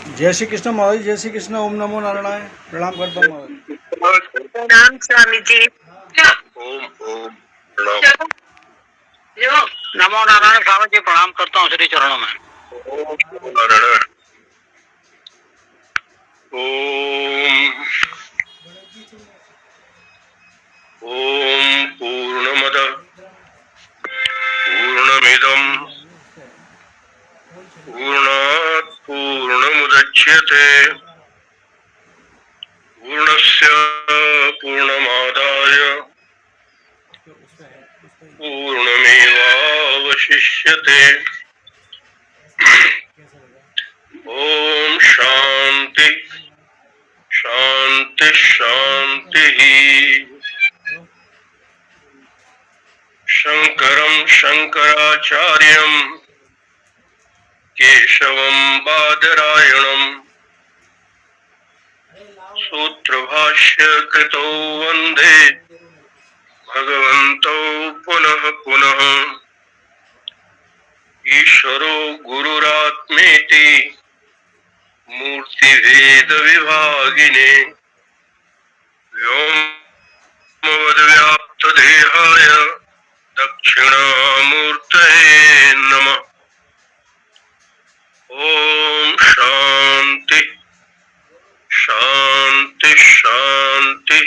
जय श्री कृष्ण महाराज, जय श्री कृष्ण। ओम नमो नारायण। प्रणाम करता हूँ महाराज। प्रणाम स्वामी जी। ओम ओम प्रणाम। नमो नारायण स्वामी जी, प्रणाम करता हूँ श्री चरणों में। ओम नारायण। ओम ओम पूर्णमद पूर्णमिदं पूर्णात् पूर्णमुदच्यते पूर्णस्य पूर्णमादाय पूर्णमेवावशिष्यते। ओम शांति शांति शांति। शंकरं शंकराचार्यं केशवं बादरायणं सूत्रभाष्य कृतौ वन्दे भगवन्तौ पुनः पुनः। ईश्वरो गुरुरात्मेति मूर्तिभेद विभागिने व्योमवद्व्याप्तदेहाय दक्षिणामूर्तये नमः। ओम शांति शांति शांति।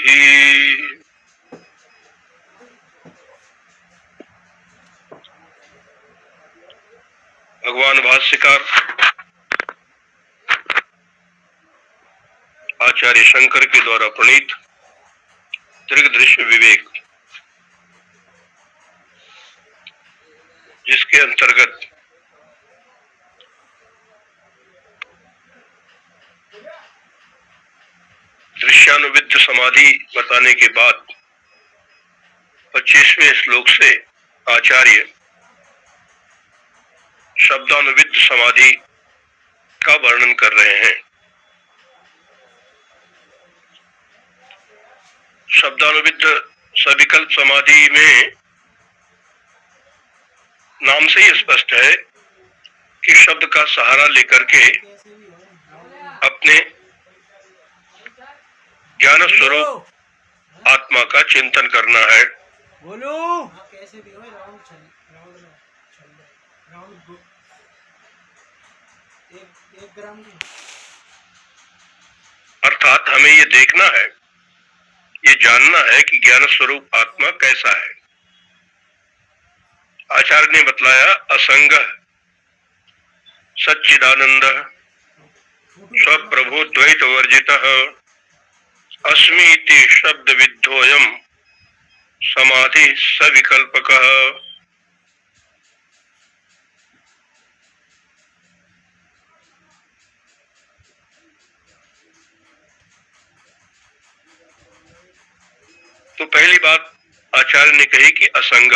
भगवान भाष्यकार आचार्य शंकर के द्वारा प्रणीत दृग्दृश्य विवेक, जिसके अंतर्गत दृश्यानुविद्ध समाधि बताने के बाद 25वें श्लोक से आचार्य शब्दानुविद्ध समाधि का वर्णन कर रहे हैं। शब्दानुविद्ध सविकल्प समाधि में नाम से ही स्पष्ट है कि शब्द का सहारा लेकर के अपने ज्ञान स्वरूप आत्मा का चिंतन करना है। बोलो। अर्थात हमें ये देखना है, ये जानना है कि ज्ञान स्वरूप आत्मा कैसा है। आचार्य ने बतलाया असंग सच्चिदानंद स्वप्रभु द्वैत वर्जित अस्मीति शब्द विद्धोयम समाधि सविकल्पक। तो पहली बात आचार्य ने कही कि असंग,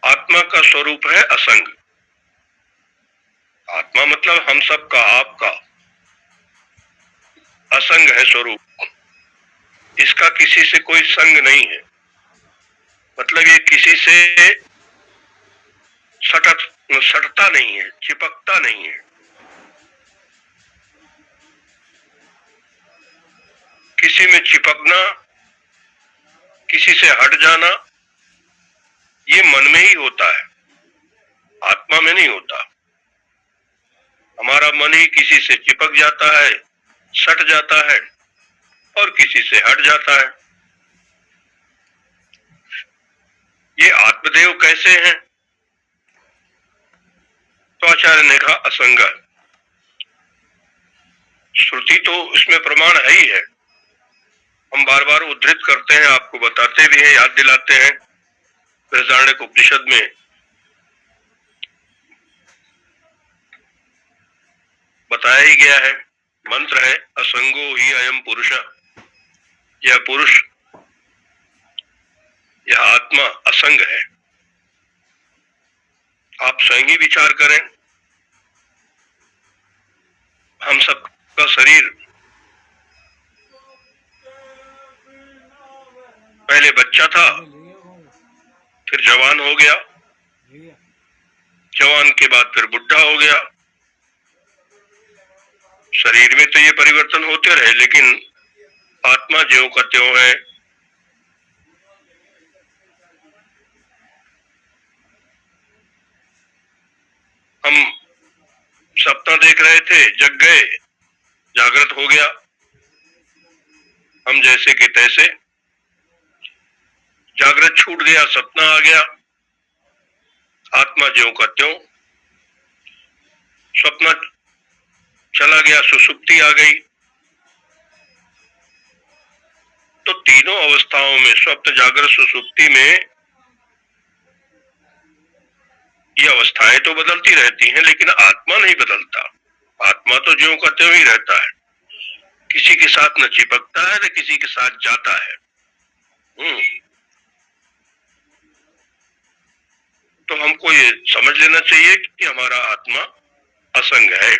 आत्मा का स्वरूप है असंग। आत्मा मतलब हम सब का, आपका असंग है स्वरूप। इसका किसी से कोई संग नहीं है, मतलब ये किसी से सटता नहीं है, चिपकता नहीं है। किसी में चिपकना, किसी से हट जाना, ये मन में ही होता है, आत्मा में नहीं होता। हमारा मन ही किसी से चिपक जाता है, सट जाता है और किसी से हट जाता है। ये आत्मदेव कैसे हैं? तो आचार्य ने कहा असंग। श्रुति तो इसमें प्रमाण है ही है, हम बार बार उद्धृत करते हैं, आपको बताते भी हैं, याद दिलाते हैं। बृहदारण्यक उपनिषद में बताया ही गया है, मंत्र है असंगो ही अयम पुरुष। यह पुरुष, यह आत्मा असंग है। आप स्वयं ही विचार करें, हम सबका शरीर पहले बच्चा था, फिर जवान हो गया, जवान के बाद फिर बुढ़ा हो गया। शरीर में तो ये परिवर्तन होते रहे, लेकिन आत्मा ज्यों का त्यों है। हम सपना देख रहे थे, जग गए, जागृत हो गया, हम जैसे कि तैसे। जागृत छूट गया, सपना आ गया, आत्मा ज्यों का त्यों। सपना चला गया, सुसुप्ति आ गई। तो तीनों अवस्थाओं में, स्वप्न, जागृत, सुसुप्ति में, ये अवस्थाएं तो बदलती रहती हैं, लेकिन आत्मा नहीं बदलता। आत्मा तो ज्यों का त्यों ही रहता है, किसी के साथ न चिपकता है न किसी के साथ जाता है। तो हमको ये समझ लेना चाहिए कि हमारा आत्मा असंग है।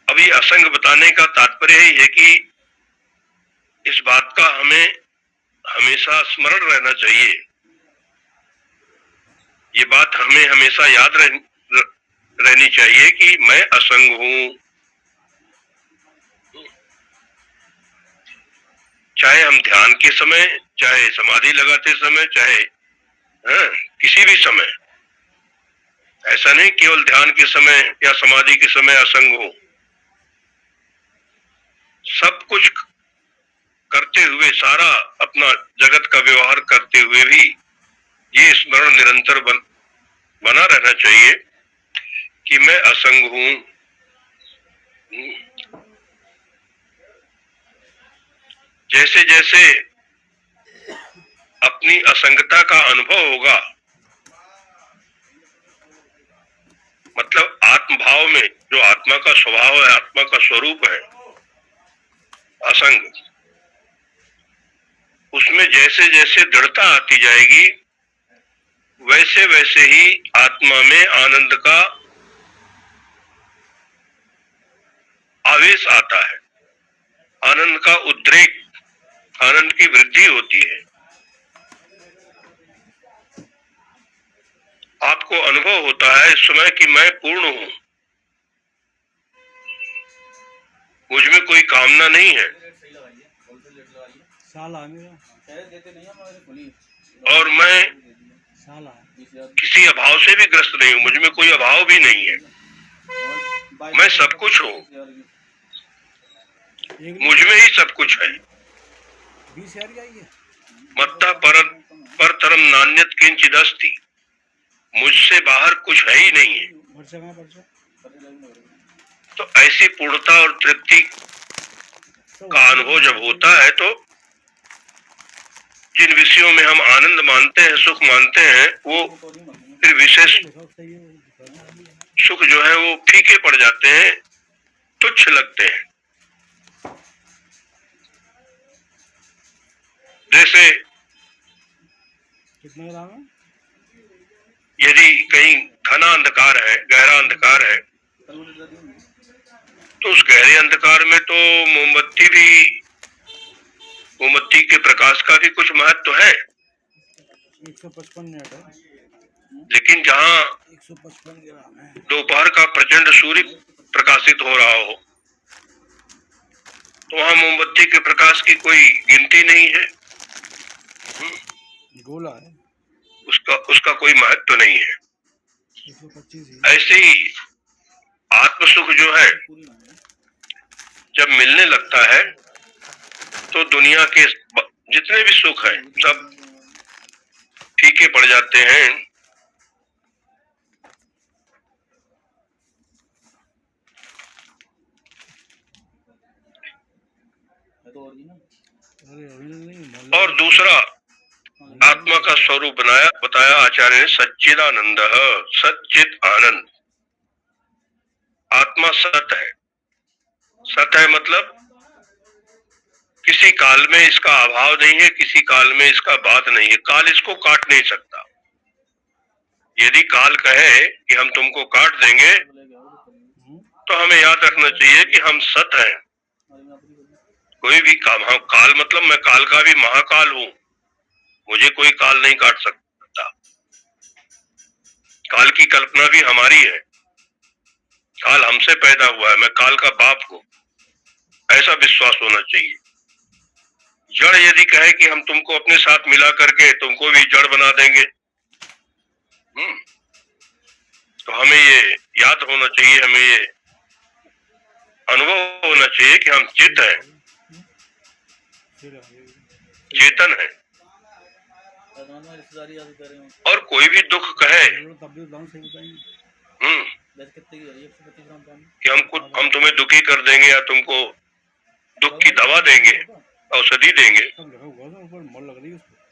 अब ये असंग बताने का तात्पर्य ही है कि इस बात का हमें हमेशा स्मरण रहना चाहिए। ये बात हमें हमेशा याद रहनी चाहिए कि मैं असंग हूं। चाहे हम ध्यान के समय, चाहे समाधि लगाते समय, चाहे किसी भी समय, ऐसा नहीं केवल ध्यान के समय या समाधि के समय असंग हो। सब कुछ करते हुए, सारा अपना जगत का व्यवहार करते हुए भी ये स्मरण निरंतर बना रहना चाहिए कि मैं असंग हूं। जैसे जैसे अपनी असंगता का अनुभव होगा, मतलब आत्म भाव में जो आत्मा का स्वभाव है, आत्मा का स्वरूप है असंग, उसमें जैसे जैसे दृढ़ता आती जाएगी, वैसे वैसे ही आत्मा में आनंद का आवेश आता है, आनंद का उद्रेक, आनंद की वृद्धि होती है। आपको अनुभव होता है इस समय कि मैं पूर्ण हूं, मुझ में कोई कामना नहीं है, और मैं किसी अभाव से भी ग्रस्त नहीं हूं, मुझ में कोई अभाव भी नहीं है, मैं सब कुछ हूं, मुझ में ही सब कुछ है। मत्ता परतरम नान्यत किंचिद अस्ति, मुझसे बाहर कुछ है ही नहीं है। तो ऐसी पूर्णता और तृप्ति का अनुभव जब होता है, तो जिन विषयों में हम आनंद मानते हैं, सुख मानते हैं, वो फिर विशेष सुख जो है वो फीके पड़ जाते हैं, तुच्छ लगते हैं। जैसे यदि कहीं घना अंधकार है, गहरा अंधकार है, तो उस गहरे अंधकार में तो मोमबत्ती के प्रकाश का भी कुछ महत्व है। 155 मिनट है, लेकिन जहाँ 155 ग्राम है, दोपहर का प्रचंड सूर्य प्रकाशित हो रहा हो, तो वहाँ मोमबत्ती के प्रकाश की कोई गिनती नहीं है, गोला है, उसका कोई महत्व नहीं है। 125 ऐसे ही आत्म सुख जो है जब मिलने लगता है, तो दुनिया के जितने भी सुख हैं सब फीके पड़ जाते हैं। और दूसरा आत्मा का स्वरूप बताया आचार्य ने, सच्चिदानंद, सच्चित आनंद। आत्मा सत है। सत है मतलब किसी काल में इसका अभाव नहीं है, किसी काल में इसका बात नहीं है, काल इसको काट नहीं सकता। यदि काल कहे कि हम तुमको काट देंगे, तो हमें याद रखना चाहिए कि हम सत हैं। कोई भी काम, हाँ काल मतलब मैं काल का भी महाकाल हूँ, मुझे कोई काल नहीं काट सकता। काल की कल्पना भी हमारी है, काल हमसे पैदा हुआ है, मैं काल का बाप हूँ, ऐसा विश्वास होना चाहिए। जड़ यदि कहे कि हम तुमको अपने साथ मिला करके तुमको भी जड़ बना देंगे, तो हमें ये याद होना चाहिए, हमें ये अनुभव होना चाहिए कि हम चित हैं, चेतन है। और कोई भी दुख कहे कि हम तुम्हें दुखी कर देंगे या तुमको दुख की दवा देंगे, औषधि देंगे,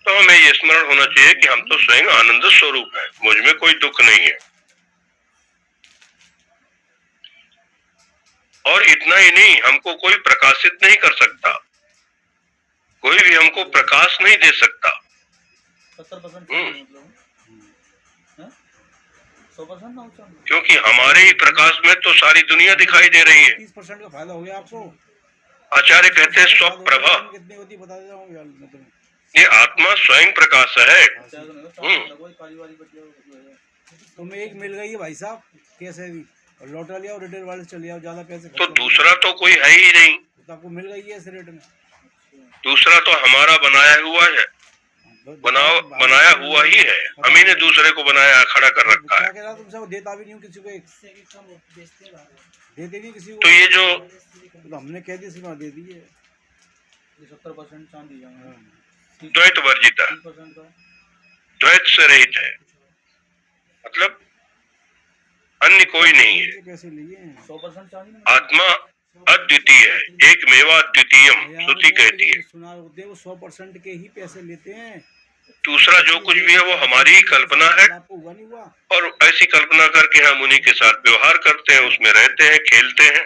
तो हमें ये स्मरण होना चाहिए कि हम तो स्वयं आनंद स्वरूप है, मुझ में कोई दुख नहीं है। और इतना ही नहीं, हमको कोई प्रकाशित नहीं कर सकता, कोई भी हमको प्रकाश नहीं दे सकता। 100% क्योंकि हमारे ही प्रकाश में तो सारी दुनिया दिखाई दे रही है। 30% का फायदा हो गया आपको। आचार्य कहते हैं स्वप्रभा, कितनी होती बता देता हूँ। ये आत्मा स्वयं प्रकाश है। तुम्हें एक मिल गई है भाई साहब, कैसे भी लौटा लिया और रिटेल वाले चले जाओ, ज्यादा पैसे तो दूसरा तो कोई है ही नहीं, तो आपको मिल गई है इस रेट में। दूसरा तो हमारा बनाया हुआ है, बनाया हुआ ही है, हम ही ने दूसरे को बनाया, खड़ा कर रखा है। क्या कह रहा तुमसे, वो देता भी नहीं हूँ किसी को, देते नहीं किसी को। तो ये जो तो हमने कह दी सीमा दे दी है, 70% चांदी द्वैत वर्जित है, द्वैत से रहित है, मतलब अन्य कोई नहीं है। कैसे लिए 100% चांदी, आत्मा अद्वितीय है, एक मेवा द्वितीयम, श्रुति कहती है। सुना होते वो 100% के ही पैसे लेते हैं, दूसरा जो कुछ भी है वो हमारी ही कल्पना है, और ऐसी कल्पना करके हम उन्हीं के साथ व्यवहार करते हैं, उसमें रहते हैं, खेलते हैं।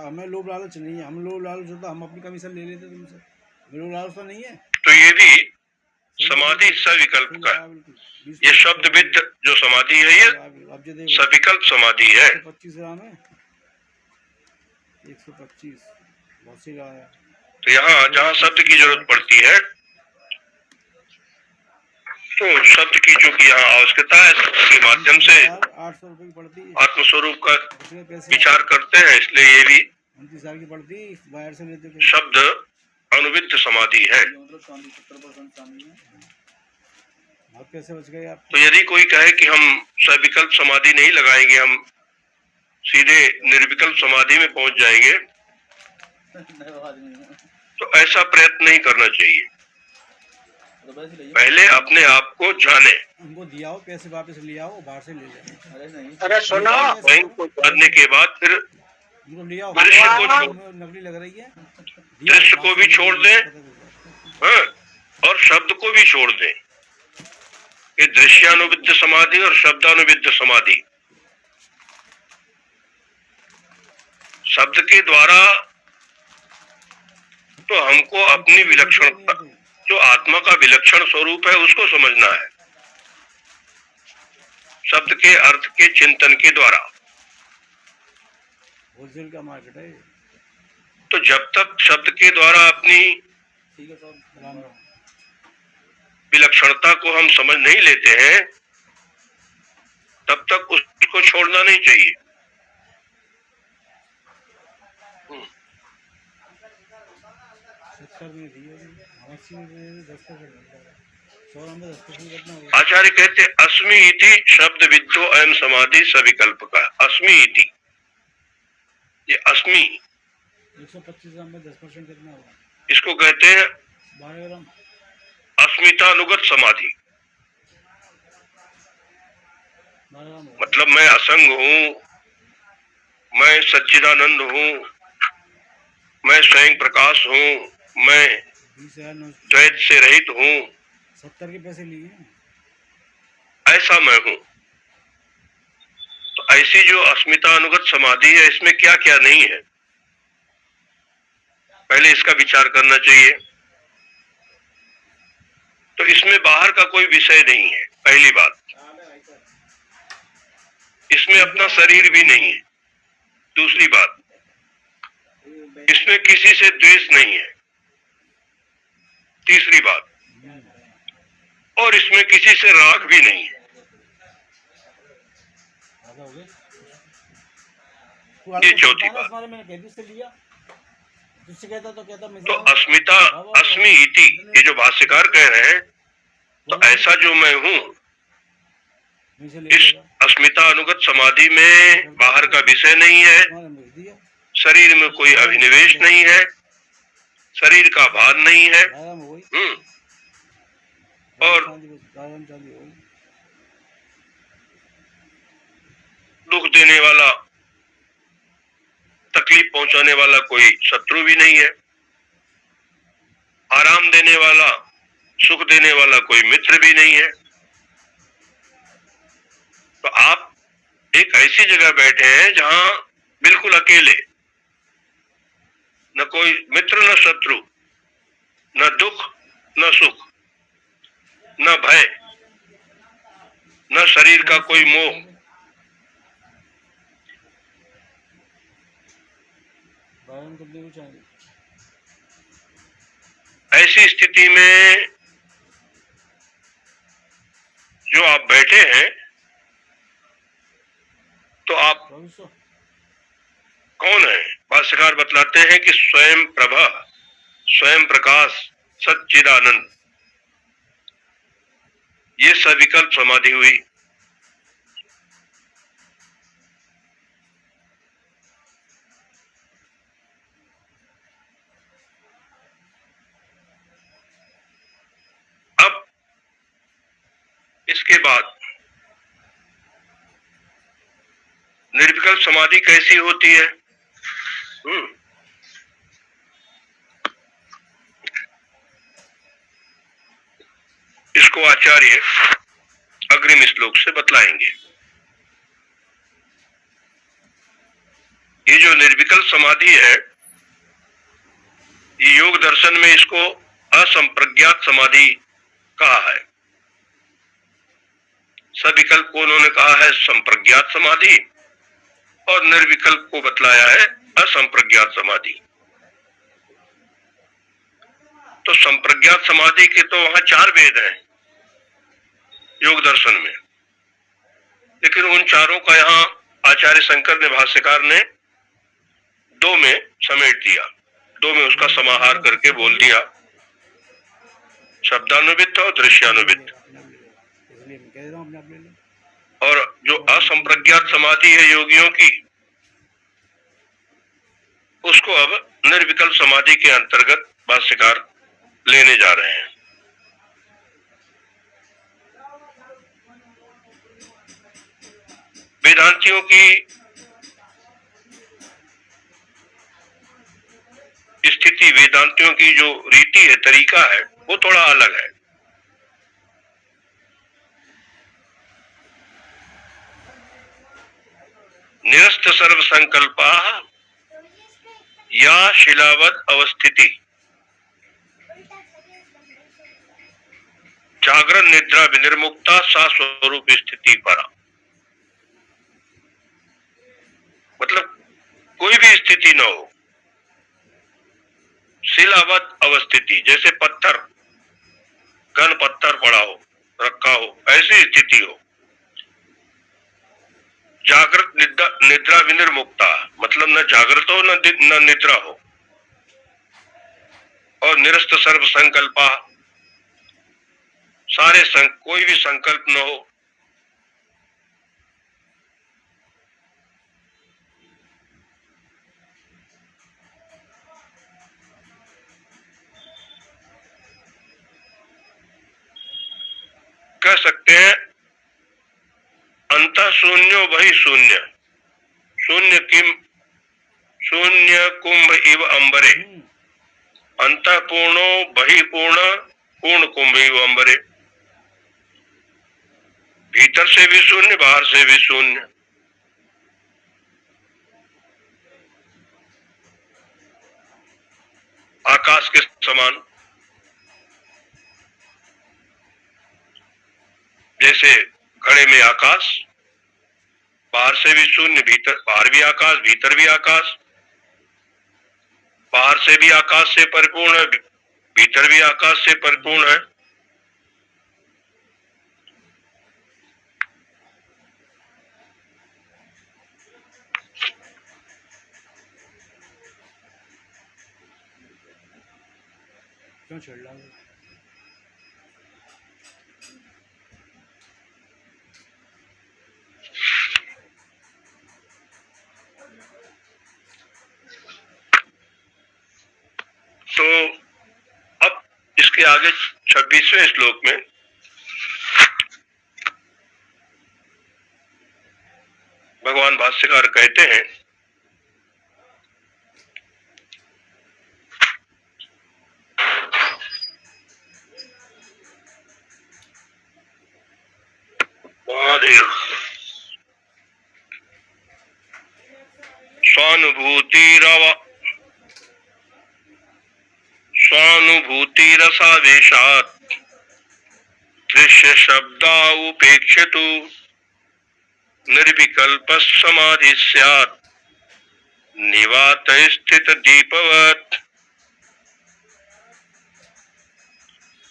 हमें लोभ लालच नहीं है, हम लोभ लालच होता हम अपनी कमीशन ले लेते तुमसे, लोभ लालच तो नहीं है। तो ये भी समाधि सविकल्प का, ये शब्द विद्ध जो समाधि है ये सविकल्प समाधि है। 125 ग्राम है, 125 बहुत सी रहा है। तो यहाँ जहाँ शब्द की जरूरत पड़ती है तो शब्द की चूंकि यहाँ आवश्यकता है, के माध्यम से 800 रुपए की पड़ती है, आत्मस्वरूप का विचार करते हैं, इसलिए ये भी 29,000 की पड़ती बाहर से लेते शब्द अनुविद्ध समाधि है। कैसे बच गए आप? तो यदि कोई कहे कि हम सविकल्प समाधि नहीं लगाएंगे, हम सीधे निर्विकल्प समाधि में पहुंच जाएंगे, तो ऐसा प्रयत्न नहीं करना चाहिए। पहले अपने आप को जाने, उनको दिया हो पैसे वापस ले आओ, बाहर से ले जाए। अरे नहीं, अरे सुनो, स्वयं को जानने के बाद फिर दृश्य को नकली लग रही है, दृश्य को भी छोड़ दें, हाँ, और शब्द को भी छोड़ दें। ये दृश्यानुविद्ध समाधि और शब्दानुविद्ध समाधि, शब्द के द्वारा तो हमको अपनी विलक्षणता, जो आत्मा का विलक्षण स्वरूप है, उसको समझना है, शब्द के अर्थ के चिंतन के द्वारा। होलसेल का मार्केट है। तो जब तक शब्द के द्वारा अपनी विलक्षणता को हम समझ नहीं लेते हैं, तब तक उसको छोड़ना नहीं चाहिए। आचार्य कहते अस्मि इति शब्द विद्धो अयम समाधि सविकल्प का। अस्मि इति, ये अस्मि 125 ग्राम में 10% कितना होगा? इसको कहते हैं 12 ग्राम अस्मितानुगत समाधि। मतलब मैं असंग हूँ, मैं सच्चिदानंद हूँ, मैं स्वयं प्रकाश हूँ, मैं द्वैत से रहित हूँ, 70 के पैसे लिए, ऐसा मैं हूँ। तो ऐसी जो अस्मितानुगत समाधि है, इसमें क्या क्या नहीं है, पहले इसका विचार करना चाहिए। तो इसमें बाहर का कोई विषय नहीं है, पहली बात। इसमें अपना शरीर भी नहीं है। दूसरी बात, इसमें किसी से द्वेष नहीं है। तीसरी बात, और इसमें किसी से राग भी नहीं है। आधा हो गया। ये चौथी बात। मैंने कैदी से लिया, तुझसे कहता तो कहता मैं तो अस्मिता अस्मि इति, ये जो भाष्यकार कह रहे हैं, तो ऐसा जो मैं हूँ, इस अस्मिता अनुगत समाधि में बाहर का विषय नहीं है, शरीर में कोई अभिनिवेश नहीं है, शरीर का भार नहीं है, और दुख देने वाला, तकलीफ पहुंचाने वाला कोई शत्रु भी नहीं है, आराम देने वाला, सुख देने वाला कोई मित्र भी नहीं है। तो आप एक ऐसी जगह बैठे हैं जहां बिल्कुल अकेले, न कोई मित्र न शत्रु, न दुख न सुख, न भय, न शरीर का कोई मोह। ऐसी स्थिति में जो आप बैठे हैं, तो आप कौन है? भाष्यकार बतलाते हैं कि स्वयं प्रभा, स्वयं प्रकाश, सच्चिदानंद, ये सविकल्प समाधि हुई। अब इसके बाद निर्विकल्प समाधि कैसी होती है? इसको आचार्य अग्रिम श्लोक से बतलाएंगे। ये जो निर्विकल्प समाधि है, ये योग दर्शन में इसको असंप्रज्ञात समाधि कहा है। सविकल्प को उन्होंने कहा है संप्रज्ञात समाधि, और निर्विकल्प को बतलाया है असंप्रज्ञात समाधि। तो संप्रज्ञात समाधि के तो वहां 4 वेद हैं योग दर्शन में, लेकिन उन चारों का यहाँ आचार्य शंकर ने, भाष्यकार ने 2 में समेट दिया, 2 में उसका समाहार करके बोल दिया, शब्दानुवित और दृश्यानुवित। और जो असंप्रज्ञात समाधि है योगियों की, उसको अब निर्विकल्प समाधि के अंतर्गत भाष्यकार लेने जा रहे हैं। वेदांतियों की स्थिति, वेदांतियों की जो रीति है, तरीका है, वो थोड़ा अलग है। निरस्त सर्व संकल्पा या शिलावत अवस्थिति, जागरण निद्रा विनिर्मुक्ता सा स्वरूप स्थिति परा। मतलब कोई भी स्थिति न हो, शिलावत अवस्थिति, जैसे पत्थर, घन पत्थर पड़ा हो, रखा हो, ऐसी स्थिति हो। जागृत निद्रा विनिर्मुक्ता, मतलब न जागृत हो न निद्रा हो। और निरस्त सर्व संकल्पा, सारे कोई भी संकल्प न हो। कह सकते हैं अंतः शून्यो बहि शून्य, शून्य किम शून्य कुंभ इव अंबरे, अंतः पूर्णो बहि पूर्ण, पूर्ण कुंभ इव अंबरे। भीतर से भी शून्य, बाहर से भी शून्य। आकाश के समान, जैसे घड़े में आकाश बाहर से भी शून्य, भीतर, बाहर भी आकाश, भीतर भी आकाश, बाहर से भी आकाश से परिपूर्ण है, भीतर भी आकाश से परिपूर्ण है। क्यों छेड़ रहा है? तो अब इसके आगे 26वें श्लोक में भगवान भाष्यकार कहते हैं, स्वानुभूतिरसावेशात् दृश्य शब्दा उपेक्षतु निर्विकल्प समाधि स्यात् निवात स्थित दीपवत्।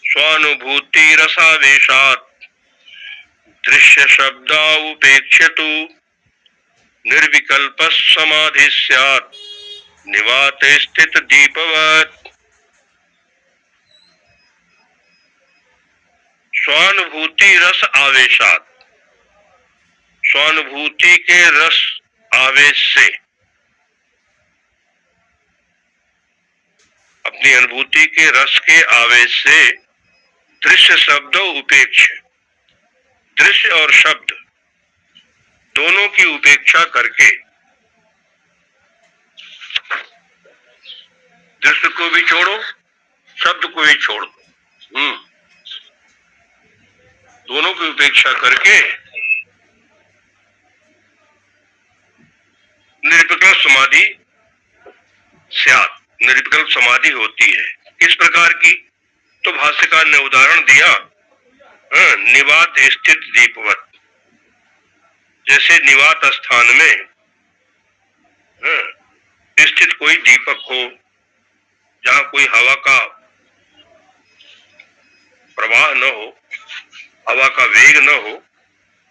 स्वानुभूतिरसावेशात् दृश्य शब्दा उपेक्षतु निर्विकल्प समाधि स्यात् निवात स्थित दीपवत्। स्वानुभूति रस आवेशात, स्वानुभूति के रस आवेश से, अपनी अनुभूति के रस के आवेश से दृश्य शब्द उपेक्ष, दृश्य और शब्द दोनों की उपेक्षा करके, दृश्य को भी छोड़ो, शब्द को भी छोड़ो, दोनों की उपेक्षा करके निर्विकल्प समाधि स्यात्, निर्विकल्प समाधि होती है। किस प्रकार की? तो भाष्यकार ने उदाहरण दिया, निवात स्थित दीपवत। जैसे निवात स्थान में स्थित कोई दीपक हो, जहां कोई हवा का प्रवाह न हो, हवा का वेग न हो,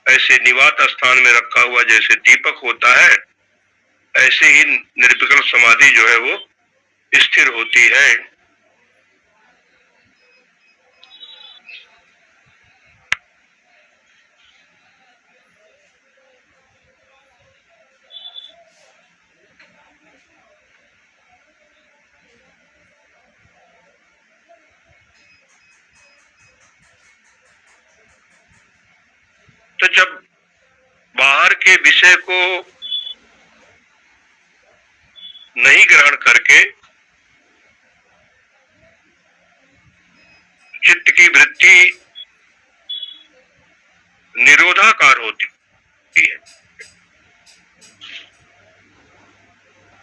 ऐसे निवात स्थान में रखा हुआ जैसे दीपक होता है, ऐसे ही निर्विकल्प समाधि जो है वो स्थिर होती है। तो जब बाहर के विषय को नहीं ग्रहण करके चित्त की वृत्ति निरोधाकार होती है,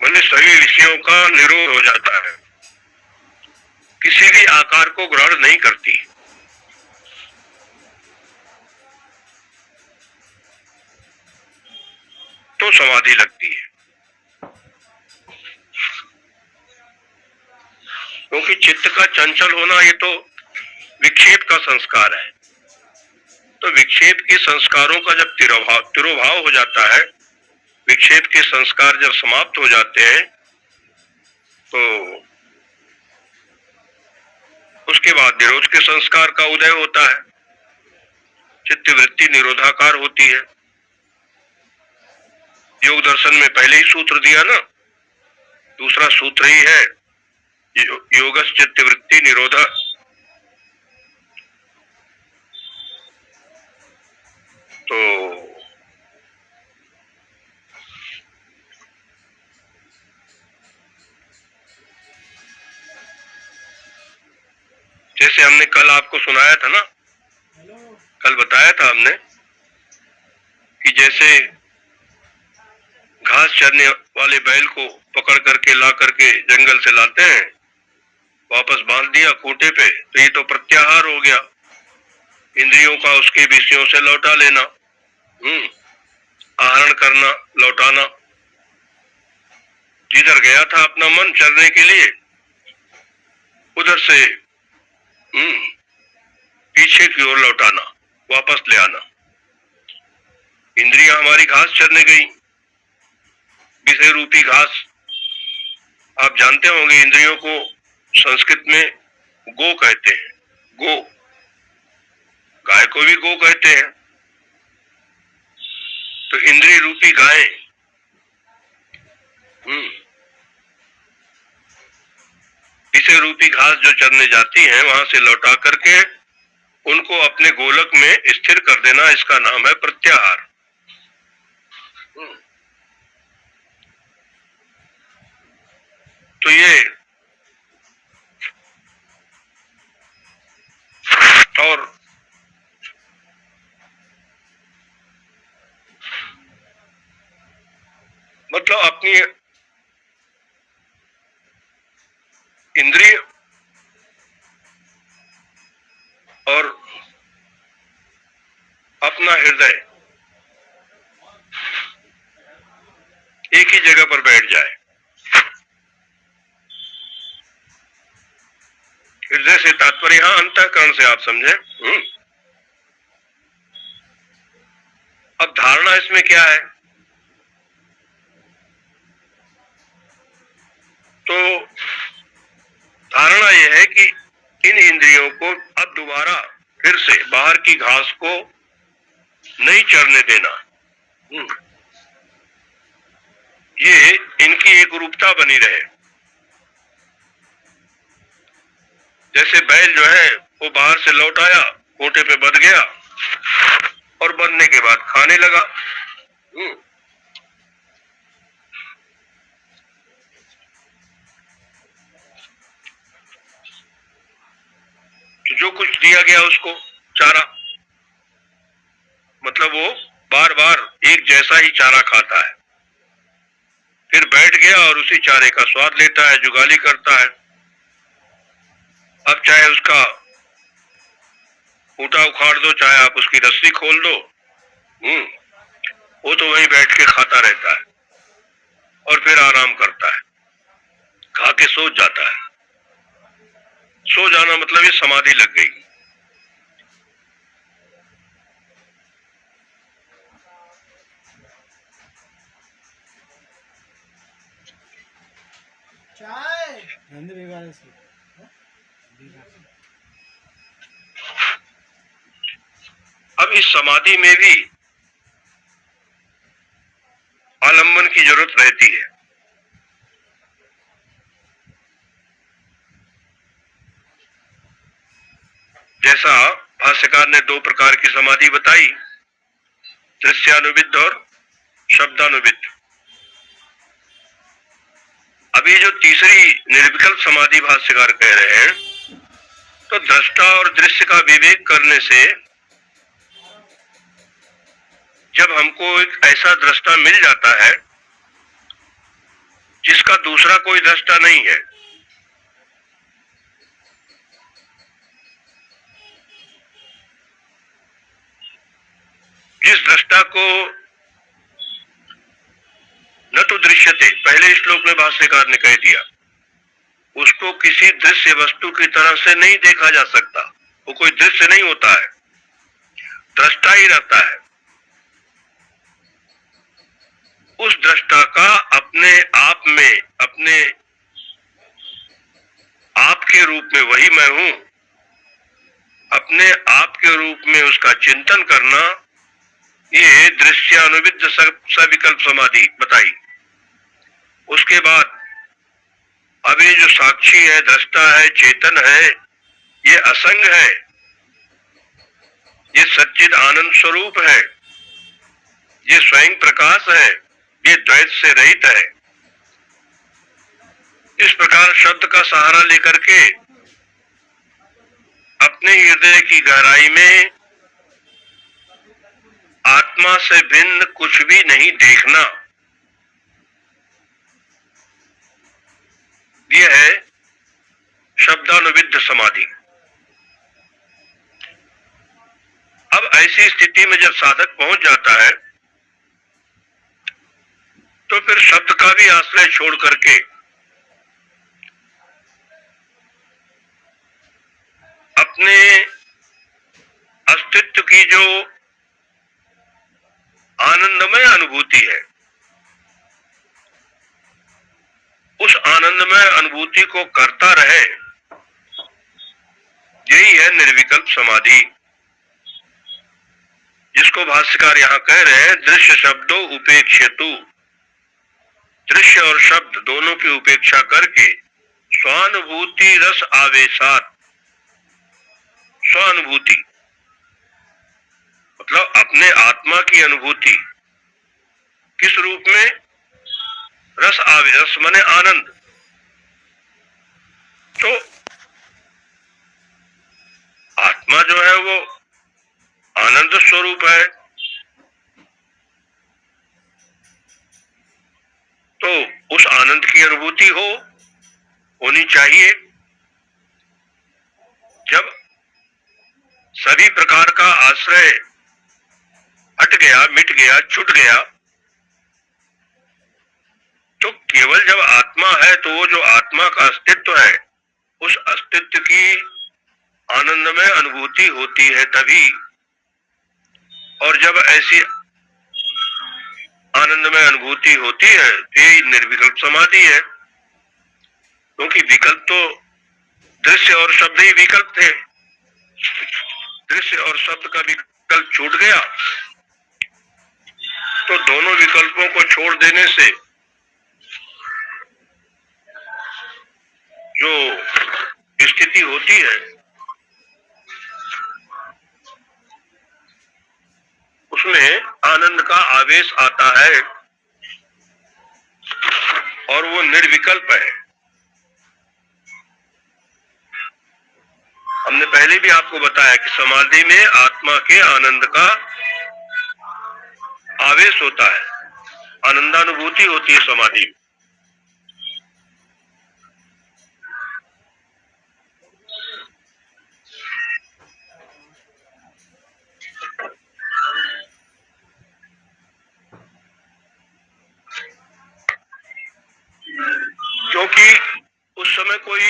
मतलब सभी विषयों का निरोध हो जाता है, किसी भी आकार को ग्रहण नहीं करती, तो समाधि लगती है। क्योंकि चित्त का चंचल होना ये तो विक्षेप का संस्कार है। तो विक्षेप के संस्कारों का जब तिरोभाव हो जाता है, विक्षेप के संस्कार जब समाप्त हो जाते हैं, तो उसके बाद निरोध के संस्कार का उदय होता है, चित्त वृत्ति निरोधाकार होती है। योग दर्शन में पहले ही सूत्र दिया ना, दूसरा सूत्र ही है योगस् चित्त वृत्ति निरोधा। तो जैसे हमने कल आपको सुनाया था ना, कल बताया था हमने कि जैसे घास चरने वाले बैल को पकड़ करके ला करके जंगल से लाते हैं, वापस बांध दिया खूंटे पे, तो ये तो प्रत्याहार हो गया, इंद्रियों का उसके विषयों से लौटा लेना। आहरण करना, लौटाना। जिधर गया था अपना मन चलने के लिए, उधर से पीछे की ओर लौटाना, वापस ले आना। इंद्रियां हमारी घास चरने गई, विषय रूपी घास। आप जानते होंगे इंद्रियों को संस्कृत में गो कहते हैं। गो, गाय को भी गो कहते हैं। तो इंद्रिय रूपी गायें विषय रूपी घास जो चरने जाती हैं, वहां से लौटा करके उनको अपने गोलक में स्थिर कर देना, इसका नाम है प्रत्याहार। तो ये और मतलब अपनी इंद्रिय और अपना हृदय एक ही जगह पर बैठ जाए। हृदय से तात्पर्य यहां अंतःकरण से आप समझे। अब धारणा इसमें क्या है? तो धारणा यह है कि इन इंद्रियों को अब दोबारा फिर से बाहर की घास को नहीं चरने देना। ये इनकी एक रूपता बनी रहे। जैसे बैल जो है वो बाहर से लौट आया, कोटे पे बंध गया और बंधने के बाद खाने लगा। तो जो कुछ दिया गया उसको चारा, मतलब वो बार बार एक जैसा ही चारा खाता है, फिर बैठ गया और उसी चारे का स्वाद लेता है, जुगाली करता है। अब चाहे उसका ऊँटा उखाड़ दो, चाहे आप उसकी रस्सी खोल दो, वो तो वहीं बैठ के खाता रहता है और फिर आराम करता है, खा के सो जाता है। सो जाना मतलब ये समाधि लग गई। अब इस समाधि में भी आलंबन की जरूरत रहती है। जैसा भाष्यकार ने दो प्रकार की समाधि बताई, दृश्यानुविद्ध और शब्दानुविद्ध। अभी जो तीसरी निर्विकल्प समाधि भाष्यकार कह रहे हैं, तो दृष्टा और दृश्य का विवेक करने से जब हमको एक ऐसा दृष्टा मिल जाता है जिसका दूसरा कोई दृष्टा नहीं है, जिस दृष्टा को न तो दृश्यते, पहले श्लोक में भाष्यकार ने कह दिया, उसको किसी दृश्य वस्तु की तरह से नहीं देखा जा सकता, वो कोई दृश्य नहीं होता है, दृष्टा ही रहता है। उस दृष्टा का अपने आप में, अपने आप के रूप में, वही मैं हूं, अपने आप के रूप में उसका चिंतन करना, ये दृश्यानुविद्ध सविकल्प समाधि बताई। उसके बाद अब ये जो साक्षी है, दृष्टा है, चेतन है, ये असंग है, ये सच्चिद आनंद स्वरूप है, ये स्वयं प्रकाश है, ये द्वैत से रहित है। इस प्रकार शब्द का सहारा लेकर के अपने हृदय की गहराई में आत्मा से भिन्न कुछ भी नहीं देखना, यह है शब्दानुविद्ध समाधि। अब ऐसी स्थिति में जब साधक पहुंच जाता है तो फिर शब्द का भी आश्रय छोड़ करके अपने अस्तित्व की जो आनंदमय अनुभूति है, उस आनंदमय अनुभूति को करता रहे, यही है निर्विकल्प समाधि, जिसको भाष्यकार यहां कह रहे हैं दृश्य शब्दों उपेक्षेतु। दृश्य और शब्द दोनों की उपेक्षा करके स्वानुभूति रस आवेशात, स्वानुभूति मतलब अपने आत्मा की अनुभूति किस रूप में? रस आवेश, रस माने आनंद। तो आत्मा जो है वो आनंद स्वरूप है, तो उस आनंद की अनुभूति होनी चाहिए। जब सभी प्रकार का आश्रय हट गया, मिट गया, छूट गया, तो केवल जब आत्मा है तो वो जो आत्मा का अस्तित्व है, उस अस्तित्व की आनंदमय अनुभूति होती है तभी। और जब ऐसी आनंदमय अनुभूति होती है तो ये निर्विकल्प समाधि है, क्योंकि विकल्प तो दृश्य और शब्द ही विकल्प थे। दृश्य और शब्द का विकल्प छूट गया, तो दोनों विकल्पों को छोड़ देने से जो स्थिति होती है उसमें आनंद का आवेश आता है और वो निर्विकल्प है। हमने पहले भी आपको बताया कि समाधि में आत्मा के आनंद का आवेश होता है, आनंदानुभूति होती है समाधि। क्योंकि उस समय कोई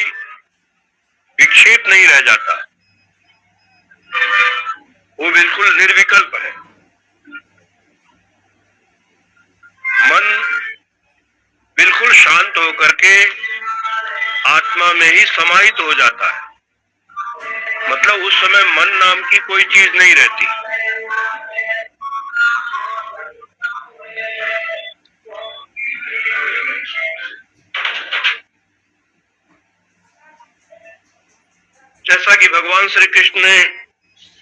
विक्षेप नहीं रह जाता, वो बिल्कुल निर्विकल्प है। मन बिल्कुल शांत होकर के आत्मा में ही समाहित हो जाता है, मतलब उस समय मन नाम की कोई चीज नहीं रहती। जैसा कि भगवान श्री कृष्ण ने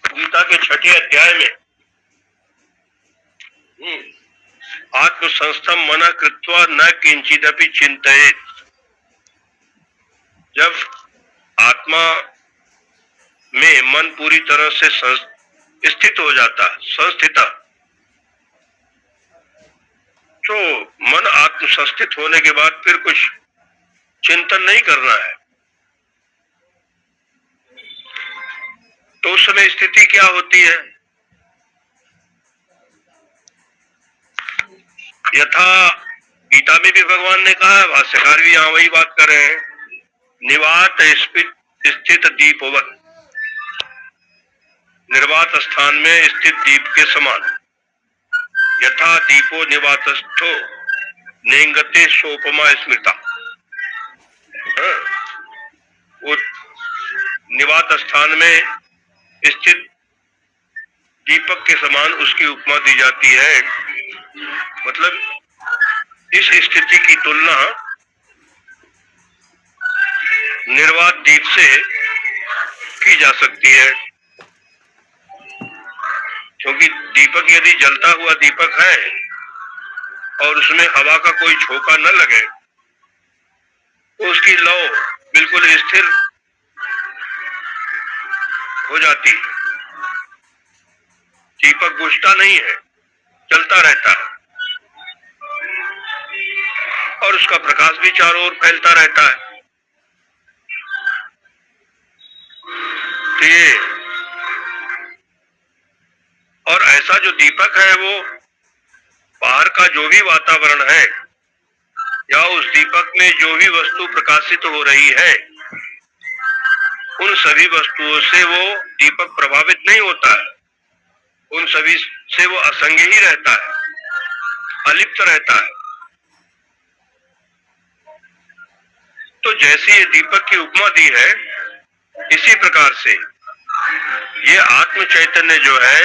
गीता के 6वें अध्याय में आत्म संस्थम मना कृत्वा न किंचिदपि चिंतयेत, जब आत्मा में मन पूरी तरह से स्थित हो जाता, संस्थिता, तो मन आत्म संस्थित होने के बाद फिर कुछ चिंतन नहीं करना है। तो उस समय स्थिति क्या होती है? यथा गीता में भी भगवान ने कहा है, भाष्यकार भी यहाँ वही बात कर रहे हैं, निवात स्थित दीपवत, निर्वात स्थान में स्थित दीप के समान। यथा दीपो निवातस्थो नेंगते सोपमा स्मृता, वो निवात स्थान में स्थित दीपक के समान उसकी उपमा दी जाती है। मतलब इस स्थिति की तुलना निर्वात दीप से की जा सकती है, क्योंकि दीपक यदि जलता हुआ दीपक है और उसमें हवा का कोई झोंका न लगे तो उसकी लौ बिल्कुल स्थिर हो जाती है, दीपक बुझता नहीं है, चलता रहता है और उसका प्रकाश भी चारों ओर फैलता रहता है। तो ये और ऐसा जो दीपक है वो बाहर का जो भी वातावरण है या उस दीपक में जो भी वस्तु प्रकाशित हो रही है, उन सभी वस्तुओं से वो दीपक प्रभावित नहीं होता है, उन सभी से वो असंग ही रहता है, अलिप्त रहता है। तो जैसी ये दीपक की उपमा दी है, इसी प्रकार से ये आत्म चैतन्य जो है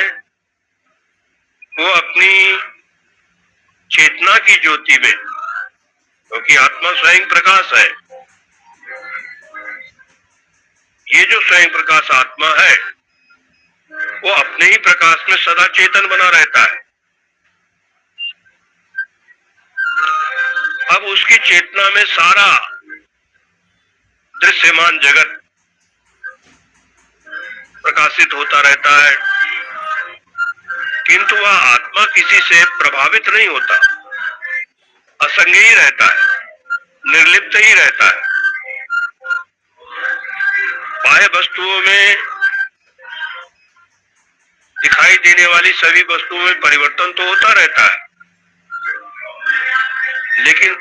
वो अपनी चेतना की ज्योति में, क्योंकि आत्मा स्वयं प्रकाश है, ये जो स्वयं प्रकाश आत्मा है वो अपने ही प्रकाश में सदा चेतन बना रहता है। अब उसकी चेतना में सारा दृश्यमान जगत प्रकाशित होता रहता है, किंतु वह आत्मा किसी से प्रभावित नहीं होता, असंग ही रहता है, निर्लिप्त ही रहता है। बाह्य वस्तुओं में दिखाई देने वाली सभी वस्तुओं में परिवर्तन तो होता रहता है, लेकिन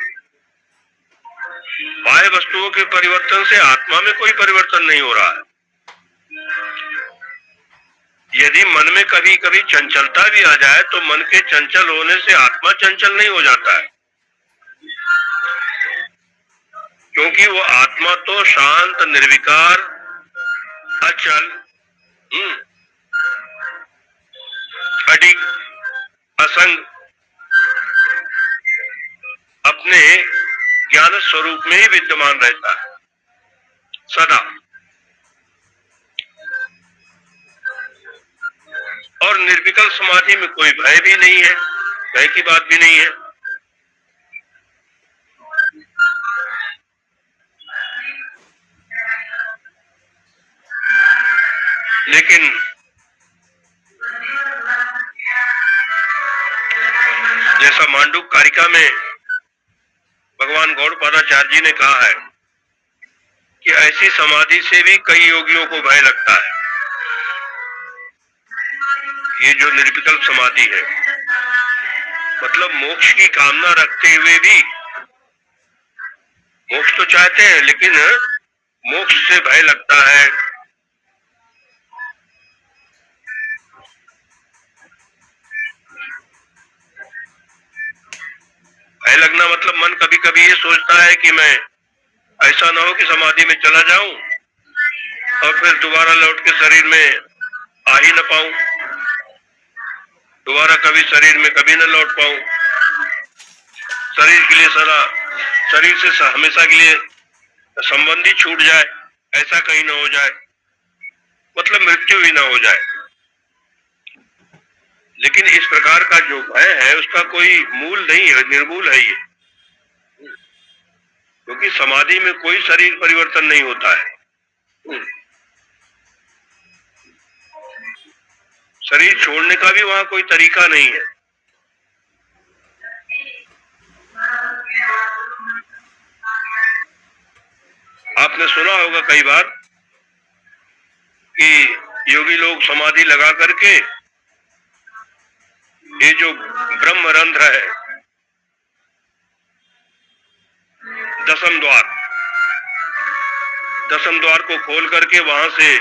बाह्य वस्तुओं के परिवर्तन से आत्मा में कोई परिवर्तन नहीं हो रहा है। यदि मन में कभी कभी चंचलता भी आ जाए तो मन के चंचल होने से आत्मा चंचल नहीं हो जाता है, क्योंकि वो आत्मा तो शांत, निर्विकार, अचल, अडिग, असंग अपने ज्ञान स्वरूप में ही विद्यमान रहता है सदा। और निर्विकल्प समाधि में कोई भय भी नहीं है, भय की बात भी नहीं है। लेकिन जैसा मांडुक कारिका में भगवान गौड़पादाचार्य जी ने कहा है कि ऐसी समाधि से भी कई योगियों को भय लगता है। ये जो निर्विकल्प समाधि है, मतलब मोक्ष की कामना रखते हुए भी, मोक्ष तो चाहते हैं लेकिन मोक्ष से भय लगता है। भय लगना मतलब मन कभी कभी ये सोचता है कि मैं ऐसा ना हो कि समाधि में चला जाऊं और फिर दोबारा लौट के शरीर में आ ही न पाऊं, दोबारा कभी शरीर में कभी न लौट पाऊं, शरीर के लिए सदा, शरीर से हमेशा के लिए संबंधी छूट जाए, ऐसा कहीं ना हो जाए, मतलब मृत्यु ही ना हो जाए। लेकिन इस प्रकार का जो भय है उसका कोई मूल नहीं है, निर्मूल है ये, क्योंकि समाधि में कोई शरीर परिवर्तन नहीं होता है। शरीर छोड़ने का भी वहां कोई तरीका नहीं है। आपने सुना होगा कई बार कि योगी लोग समाधि लगा करके ये जो ब्रह्म रंध्र है, दसम द्वार को खोल करके वहां से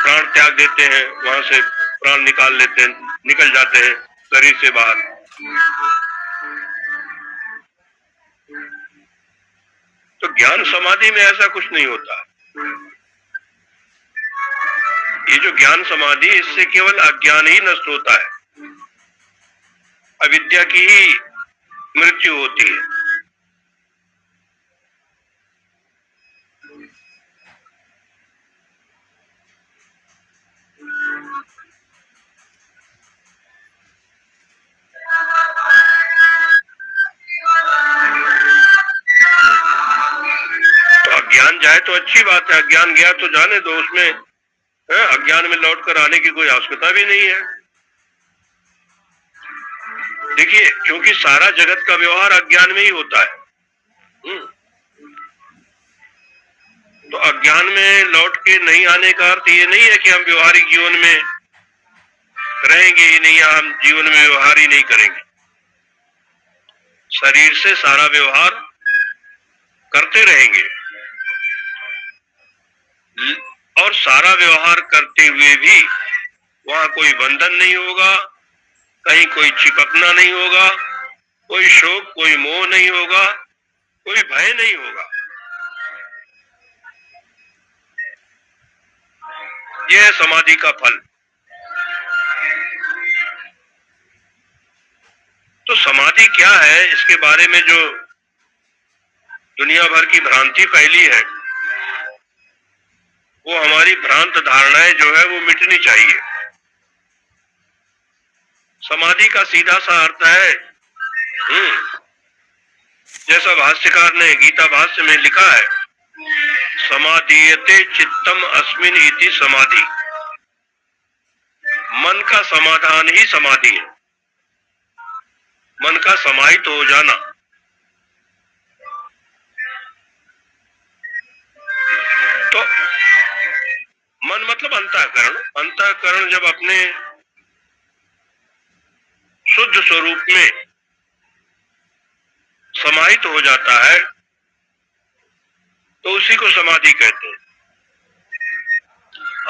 प्राण त्याग देते हैं, वहां से प्राण निकाल लेते हैं, निकल जाते हैं शरीर से बाहर। तो ज्ञान समाधि में ऐसा कुछ नहीं होता। ये जो ज्ञान समाधि, इससे केवल अज्ञान ही नष्ट होता है, अविद्या की ही मृत्यु होती है। तो अज्ञान जाए तो अच्छी बात है, अज्ञान गया तो जाने दो, उसमें अज्ञान में लौट कर आने की कोई आवश्यकता भी नहीं है। देखिए, क्योंकि सारा जगत का व्यवहार अज्ञान में ही होता है। तो अज्ञान में लौट के नहीं आने का अर्थ ये नहीं है कि हम व्यवहारिक जीवन में रहेंगे ही नहीं, हम जीवन में व्यवहार ही नहीं करेंगे। शरीर से सारा व्यवहार करते रहेंगे और सारा व्यवहार करते हुए भी वहां कोई बंधन नहीं होगा, कहीं कोई चिपकना नहीं होगा, कोई शोक, कोई मोह नहीं होगा, कोई भय नहीं होगा। यह है समाधि का फल। तो समाधि क्या है, इसके बारे में जो दुनिया भर की भ्रांति फैली है, वो हमारी भ्रांत धारणाएं जो है वो मिटनी चाहिए। समाधि का सीधा सा अर्थ है, जैसा भाष्यकार ने गीता भाष्य में लिखा है, समाधीयते चित्तम अस्मिन इति समाधि। मन का समाधान ही समाधि है, मन का समाहित हो जाना। तो मन मतलब अंतःकरण। अंतःकरण जब अपने शुद्ध स्वरूप में समाहित हो जाता है तो उसी को समाधि कहते हैं।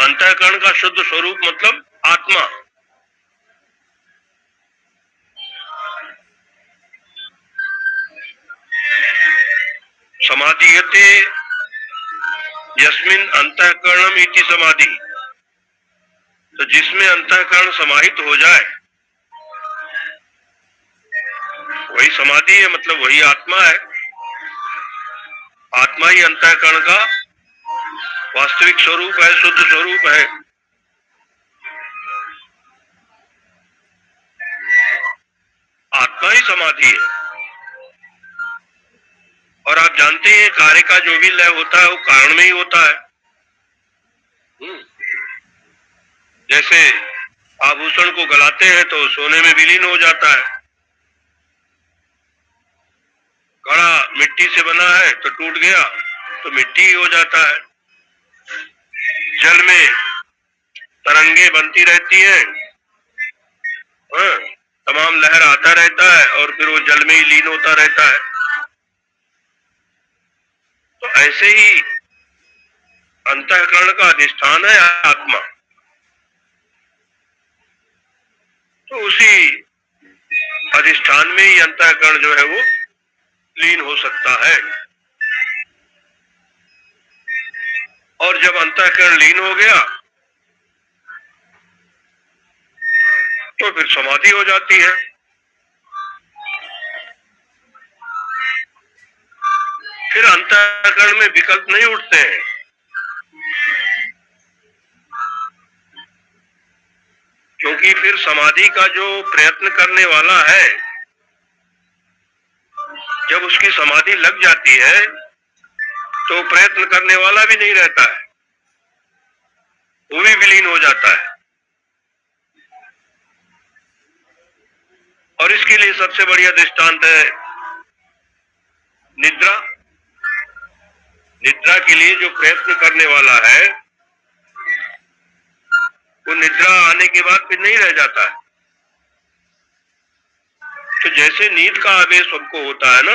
अंतःकरण का शुद्ध स्वरूप मतलब आत्मा। समाधीयते यस्मिन अंतःकरणम इति समाधि। तो जिसमें अंतःकरण समाहित हो जाए वही समाधि है, मतलब वही आत्मा है। आत्मा ही अंतःकरण का वास्तविक स्वरूप है, शुद्ध स्वरूप है। आत्मा ही समाधि है। और आप जानते हैं कार्य का जो भी लय होता है वो कारण में ही होता है। जैसे आभूषण को गलाते हैं तो सोने में विलीन हो जाता है। घड़ा मिट्टी से बना है तो टूट गया तो मिट्टी ही हो जाता है। जल में तरंगे बनती रहती हैं, तमाम लहर आता रहता है और फिर वो जल में ही लीन होता रहता है। तो ऐसे ही अंतःकरण का अधिष्ठान है आत्मा। तो उसी अधिष्ठान में ही अंतःकरण जो है वो लीन हो सकता है। और जब अंतःकरण लीन हो गया तो फिर समाधि हो जाती है। फिर अंतःकरण में विकल्प नहीं उठते हैं। क्योंकि फिर समाधि का जो प्रयत्न करने वाला है, जब उसकी समाधि लग जाती है तो प्रयत्न करने वाला भी नहीं रहता है, वो भी विलीन हो जाता है। और इसके लिए सबसे बढ़िया दृष्टांत है निद्रा। निद्रा के लिए जो प्रयत्न करने वाला है वो निद्रा आने के बाद फिर नहीं रह जाता है। तो जैसे नींद का आवेश सबको होता है ना,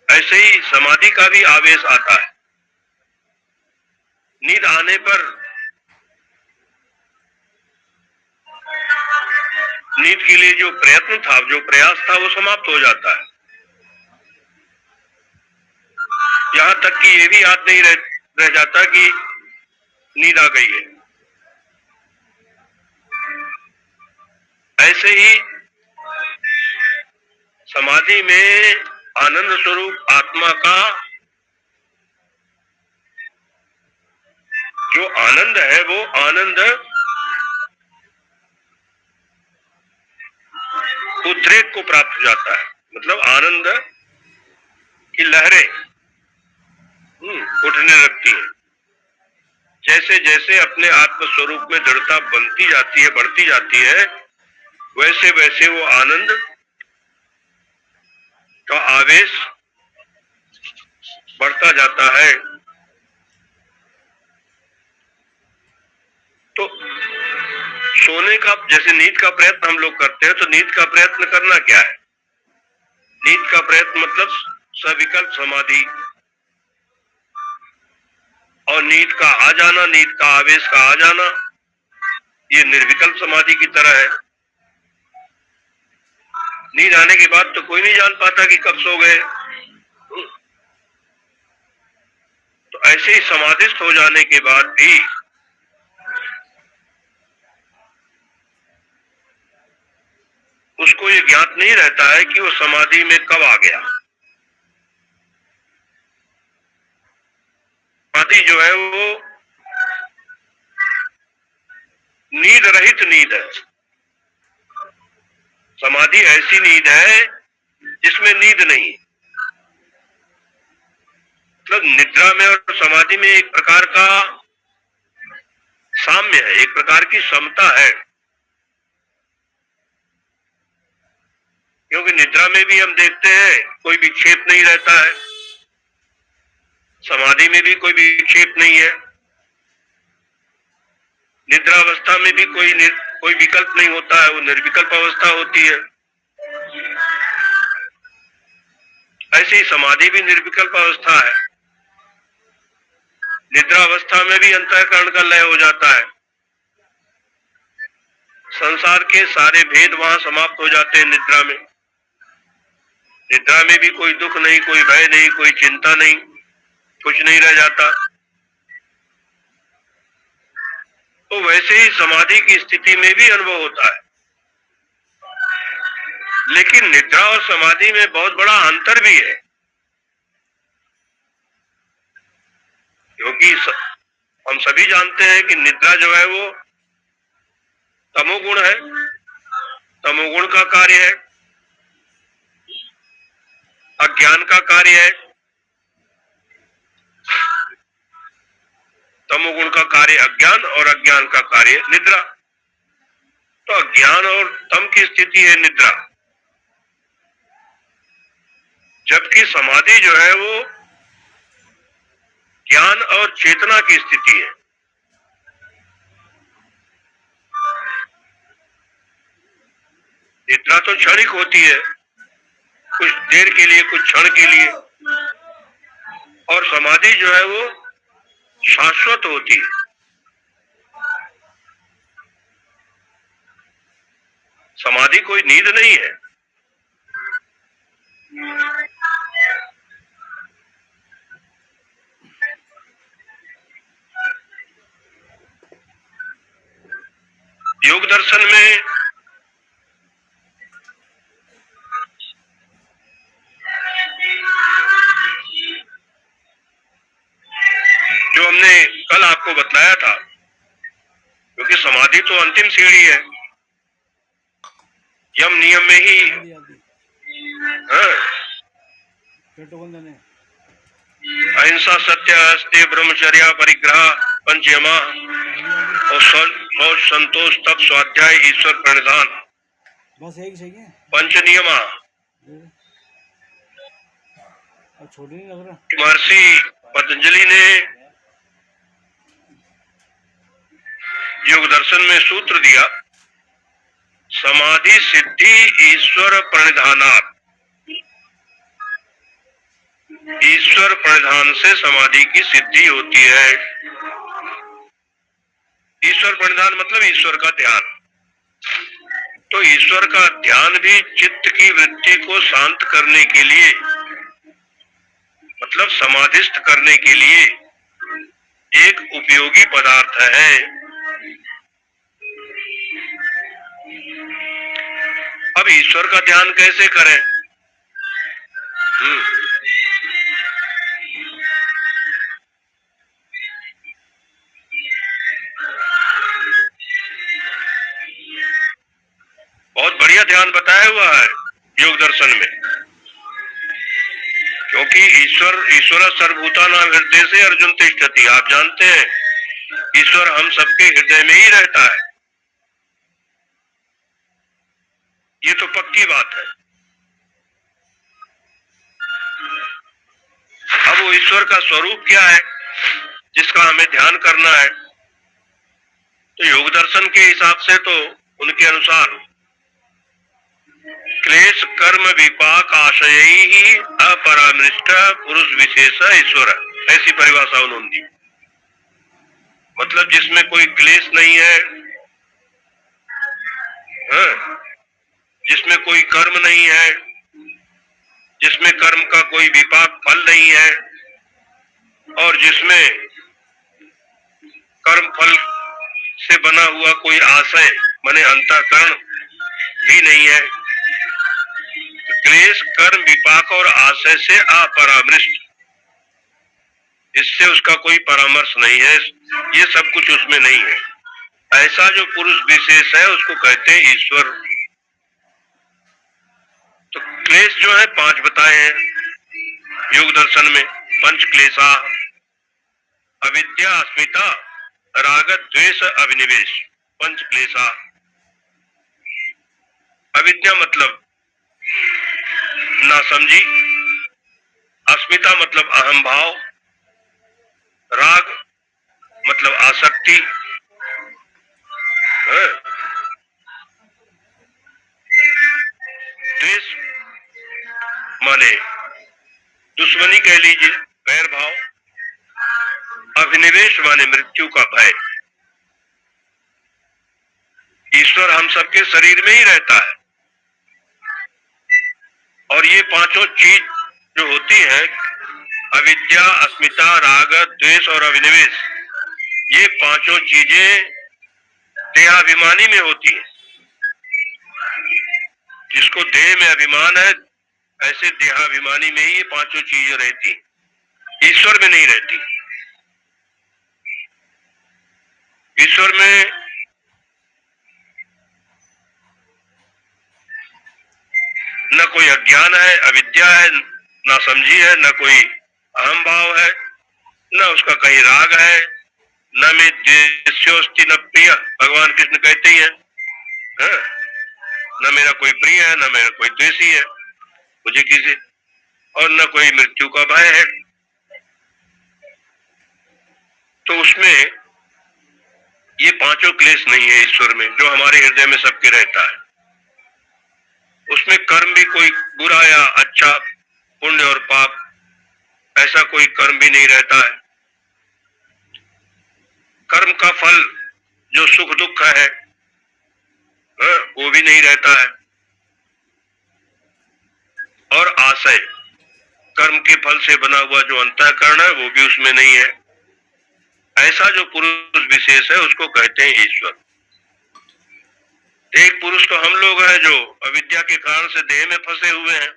ऐसे ही समाधि का भी आवेश आता है। नींद आने पर नींद के लिए जो प्रयत्न था, जो प्रयास था, वो समाप्त हो जाता है। यहां तक कि ये भी याद नहीं रह जाता कि नींद आ गई है। ऐसे ही समाधि में आनंद स्वरूप आत्मा का जो आनंद है वो आनंद उद्रेक को प्राप्त हो जाता है। मतलब आनंद की लहरें उठने लगती हैं। जैसे जैसे अपने आत्म स्वरूप में दृढ़ता बनती जाती है, बढ़ती जाती है, वैसे वैसे वो आनंद का आवेश बढ़ता जाता है। तो सोने का, जैसे नींद का प्रयत्न हम लोग करते हैं, तो नींद का प्रयत्न करना क्या है? नींद का प्रयत्न मतलब सविकल्प समाधि, और नींद का आ जाना, नींद का आवेश का आ जाना, ये निर्विकल्प समाधि की तरह है। नींद आने के बाद तो कोई नहीं जान पाता कि कब सो गए। तो ऐसे ही समाधिस्थ हो जाने के बाद भी उसको ये ज्ञात नहीं रहता है कि वो समाधि में कब आ गया। समाधि जो है वो नींद रहित नींद है। समाधि ऐसी नींद है जिसमें नींद नहीं। मतलब निद्रा में और समाधि में एक प्रकार का साम्य है, एक प्रकार की समता है। क्योंकि निद्रा में भी हम देखते हैं कोई विक्षेप नहीं रहता है, समाधि में भी कोई विक्षेप नहीं है, निद्रावस्था में भी कोई विकल्प नहीं होता है, वो निर्विकल्प अवस्था होती है। ऐसे ही समाधि भी निर्विकल्प अवस्था है। निद्रा अवस्था में भी अंतःकरण का लय हो जाता है, संसार के सारे भेद वहां समाप्त हो जाते हैं निद्रा में। निद्रा में भी कोई दुख नहीं, कोई भय नहीं, कोई चिंता नहीं, कुछ नहीं रह जाता। तो वैसे ही समाधि की स्थिति में भी अनुभव होता है। लेकिन निद्रा और समाधि में बहुत बड़ा अंतर भी है, क्योंकि हम सभी जानते हैं कि निद्रा जो है वो तमोगुण है, तमोगुण का कार्य है, अज्ञान का कार्य है। तमोगुण का कार्य अज्ञान और अज्ञान का कार्य निद्रा। तो अज्ञान और तम की स्थिति है निद्रा, जबकि समाधि जो है वो ज्ञान और चेतना की स्थिति है। निद्रा तो क्षणिक होती है, कुछ देर के लिए, कुछ क्षण के लिए, और समाधि जो है वो शाश्वत होती है। समाधि कोई नींद नहीं है। योग दर्शन में जो हमने कल आपको बतलाया था, क्योंकि समाधि तो अंतिम सीढ़ी है, यम नियम में ही अहिंसा, सत्य, अस्त्य, ब्रह्मचर्य, परिग्रह, पंचयमा और शौच, संतोष, तप, स्वाध्याय, ईश्वर प्रणिधान, बस एक चाहिए पंच नियमा। छोटी नहीं लग रहा। महर्षि पतंजलि ने योग दर्शन में सूत्र दिया, समाधि सिद्धि ईश्वर प्रणिधानात्। ईश्वर प्रणिधान से समाधि की सिद्धि होती है। ईश्वर प्रणिधान मतलब ईश्वर का ध्यान। तो ईश्वर का ध्यान भी चित्त की वृत्ति को शांत करने के लिए, मतलब समाधिस्थ करने के लिए एक उपयोगी पदार्थ है। अब ईश्वर का ध्यान कैसे करें? बहुत बढ़िया ध्यान बताया हुआ है योग दर्शन में, क्योंकि ईश्वर सर्वभूतानां हृदय से अर्जुन तिष्ठति। आप जानते हैं ईश्वर हम सबके हृदय में ही रहता है, ये तो पक्की बात है। अब वो ईश्वर का स्वरूप क्या है जिसका हमें ध्यान करना है? तो योग दर्शन के हिसाब से तो उनके अनुसार क्लेश कर्म विपाक आशय ही अपरामृष्ट पुरुष विशेष ईश्वर, ऐसी परिभाषा उन्होंने दी। मतलब जिसमें कोई क्लेश नहीं है, हाँ? जिसमें कोई कर्म नहीं है, जिसमें कर्म का कोई विपाक फल नहीं है, और जिसमें कर्म फल से बना हुआ कोई आशय माने अंतःकरण भी नहीं है। क्लेश कर्म विपाक और आशय से अपरामृष्ट, इससे उसका कोई परामर्श नहीं है, ये सब कुछ उसमें नहीं है। ऐसा जो पुरुष विशेष है उसको कहते हैं ईश्वर। तो क्लेश जो है 5 बताए हैं योग दर्शन में। पंच क्लेशा, अविद्या, अस्मिता, राग, द्वेष, अभिनिवेश, पंच क्लेशा। अविद्या मतलब नासमझी, अस्मिता मतलब अहम भाव, राग मतलब आसक्ति, द्वेष माने दुश्मनी कह लीजिए, वैर भाव, अभिनिवेश माने मृत्यु का भय। ईश्वर हम सबके शरीर में ही रहता है, और ये पांचों चीज जो होती है, अविद्या, अस्मिता, राग, द्वेष और अभिनिवेश, ये पांचों चीजें देहाभिमानी में होती है। जिसको देह में अभिमान है, ऐसे देहाभिमानी में ही ये पांचों चीजें रहती, ईश्वर में नहीं रहती। ईश्वर में न कोई अज्ञान है, अविद्या है, ना समझी है, न कोई अहम भाव है, न उसका कहीं राग है, न में द्वेष्योस्ति न प्रिय, भगवान कृष्ण कहते ही है, न मेरा कोई प्रिय है, न मेरा कोई द्वेषी है मुझे किसी, और न कोई मृत्यु का भय है। तो उसमें ये पांचों क्लेश नहीं है ईश्वर में, जो हमारे हृदय में सबके रहता है। उसमें कर्म भी कोई बुरा या अच्छा, पुण्य और पाप, ऐसा कोई कर्म भी नहीं रहता है। कर्म का फल जो सुख दुख है, वो भी नहीं रहता है। और आशय, कर्म के फल से बना हुआ जो अंतःकरण है, वो भी उसमें नहीं है। ऐसा जो पुरुष विशेष है उसको कहते हैं ईश्वर। एक पुरुष तो हम लोग हैं जो अविद्या के कारण से देह में फंसे हुए हैं,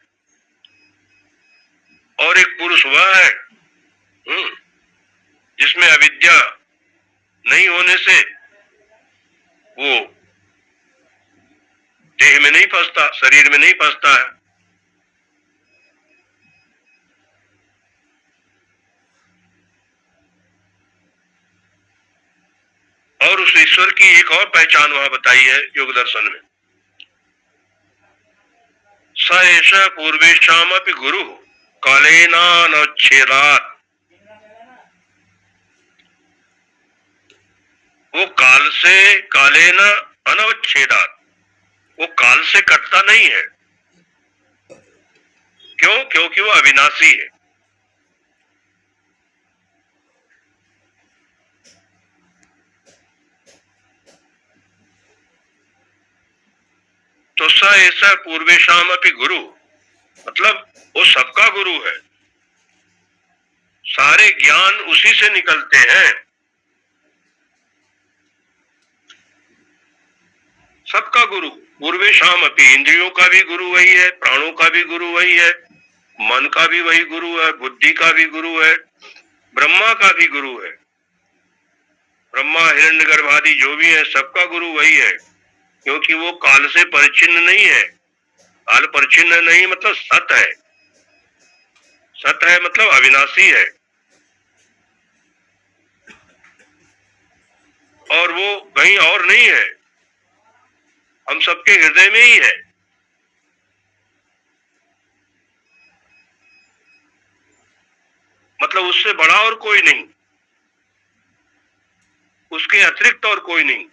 और एक पुरुष वह है जिसमें अविद्या नहीं होने से वो देह में नहीं फंसता, शरीर में नहीं फंसता है। और उस ईश्वर की एक और पहचान वहां बताई है योग दर्शन में। स एष पूर्वेशामपि गुरु कालेनानच्छेदात्, वो काल से, कालेन अनवच्छेदात्, वो काल से कटता नहीं है। क्यों? क्योंकि वो अविनाशी है। तो स ऐसा पूर्वेशामपि गुरु मतलब वो सबका गुरु है, सारे ज्ञान उसी से निकलते हैं, सबका गुरु। पूर्वेशामपि, इंद्रियों का भी गुरु वही है, प्राणों का भी गुरु वही है, मन का भी वही गुरु है, बुद्धि का भी गुरु है, ब्रह्मा का भी गुरु है। ब्रह्मा, हिरण्यगर्भ आदि जो भी है, सबका गुरु वही है, क्योंकि वो काल से परिचिन्न नहीं है। काल परिचिन्न नहीं मतलब सत है, सत है मतलब अविनाशी है, और वो कहीं और नहीं है, हम सबके हृदय में ही है। मतलब उससे बड़ा और कोई नहीं। उसके अतिरिक्त और कोई नहीं।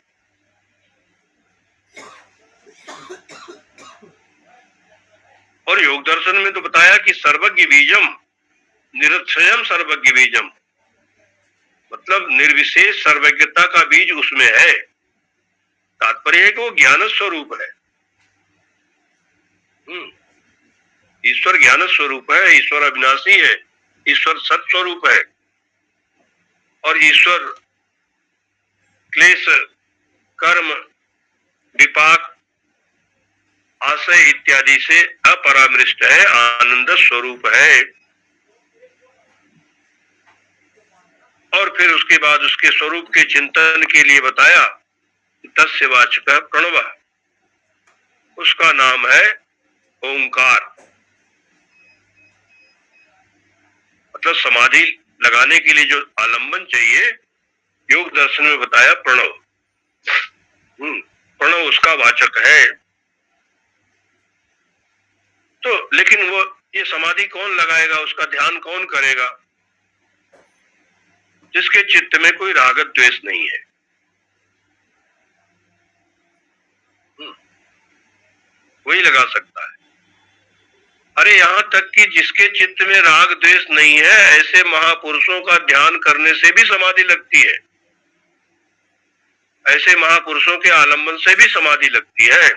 और योग दर्शन में तो बताया कि सर्वज्ञ बीजम निरक्षयम सर्वज्ञ बीजम, मतलब निर्विशेष सर्वज्ञता का बीज उसमें है। तात्पर्य है कि वो ज्ञान स्वरूप है। ईश्वर ज्ञान स्वरूप है, ईश्वर अविनाशी है, ईश्वर सत स्वरूप है, और ईश्वर क्लेश, कर्म, विपाक, आशय इत्यादि से अपरामृष्ट है, आनंद स्वरूप है। और फिर उसके बाद उसके स्वरूप के चिंतन के लिए बताया तस्य वाचकः प्रणवः, उसका नाम है ओंकार। मतलब समाधि लगाने के लिए जो आलंबन चाहिए योग दर्शन में बताया प्रणव। प्रणव उसका वाचक है। तो लेकिन वो ये समाधि कौन लगाएगा, उसका ध्यान कौन करेगा? जिसके चित्त में कोई राग द्वेष नहीं है। वही लगा सकता है। अरे यहां तक कि जिसके चित्त में राग द्वेष नहीं है, ऐसे महापुरुषों का ध्यान करने से भी समाधि लगती है। ऐसे महापुरुषों के आलंबन से भी समाधि लगती है।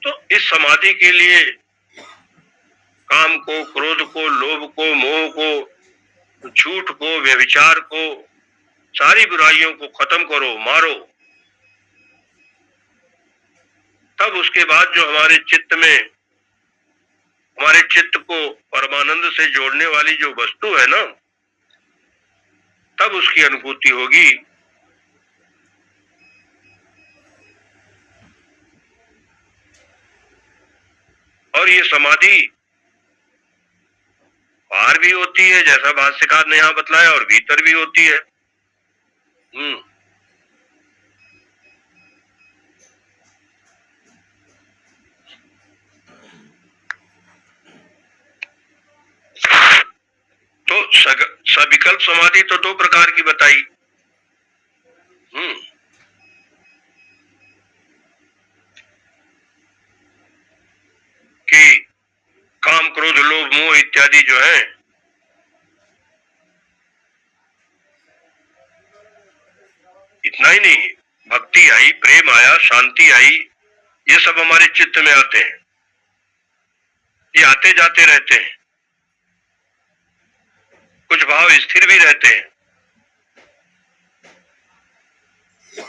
तो इस समाधि के लिए काम को, क्रोध को, लोभ को, मोह को, झूठ को, व्यभिचार को, सारी बुराइयों को खत्म करो, मारो। तब उसके बाद जो हमारे चित्त में, हमारे चित्त को परमानंद से जोड़ने वाली जो वस्तु है ना, तब उसकी अनुभूति होगी। और ये समाधि बाहर भी होती है, जैसा भाष्यकार ने यहां बतलाया, और भीतर भी होती है। तो सविकल्प समाधि तो दो प्रकार की बताई। कि काम, क्रोध, लोभ, मोह इत्यादि जो है, इतना ही नहीं, भक्ति आई, प्रेम आया, शांति आई, ये सब हमारे चित्त में आते हैं। ये आते जाते रहते हैं। कुछ भाव स्थिर भी रहते हैं,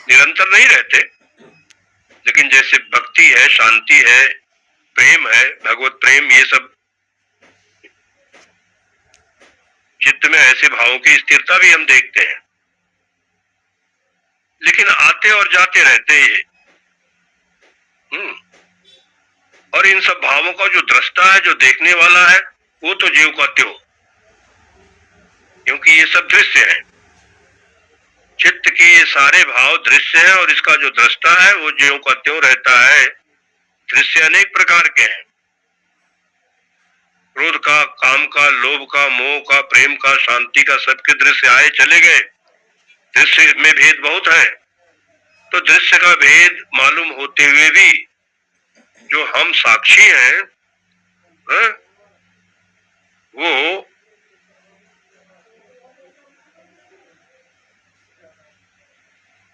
निरंतर नहीं रहते। लेकिन जैसे भक्ति है, शांति है, प्रेम है, भगवत प्रेम, ये सब चित्त में ऐसे भावों की स्थिरता भी हम देखते हैं। लेकिन आते और जाते रहते हैं। और इन सब भावों का जो दृष्टा है, जो देखने वाला है, वो तो जीव का त्यों, क्योंकि ये सब दृश्य है। चित्त के ये सारे भाव दृश्य है, और इसका जो दृष्टा है वो ज्यों का त्यों रहता है। दृश्य अनेक प्रकार के हैं, क्रोध का, काम का, लोभ का, मोह का, प्रेम का, शांति का, सबके दृश्य आए चले गए। दृश्य में भेद बहुत है। तो दृश्य का भेद मालूम होते हुए भी जो हम साक्षी हैं,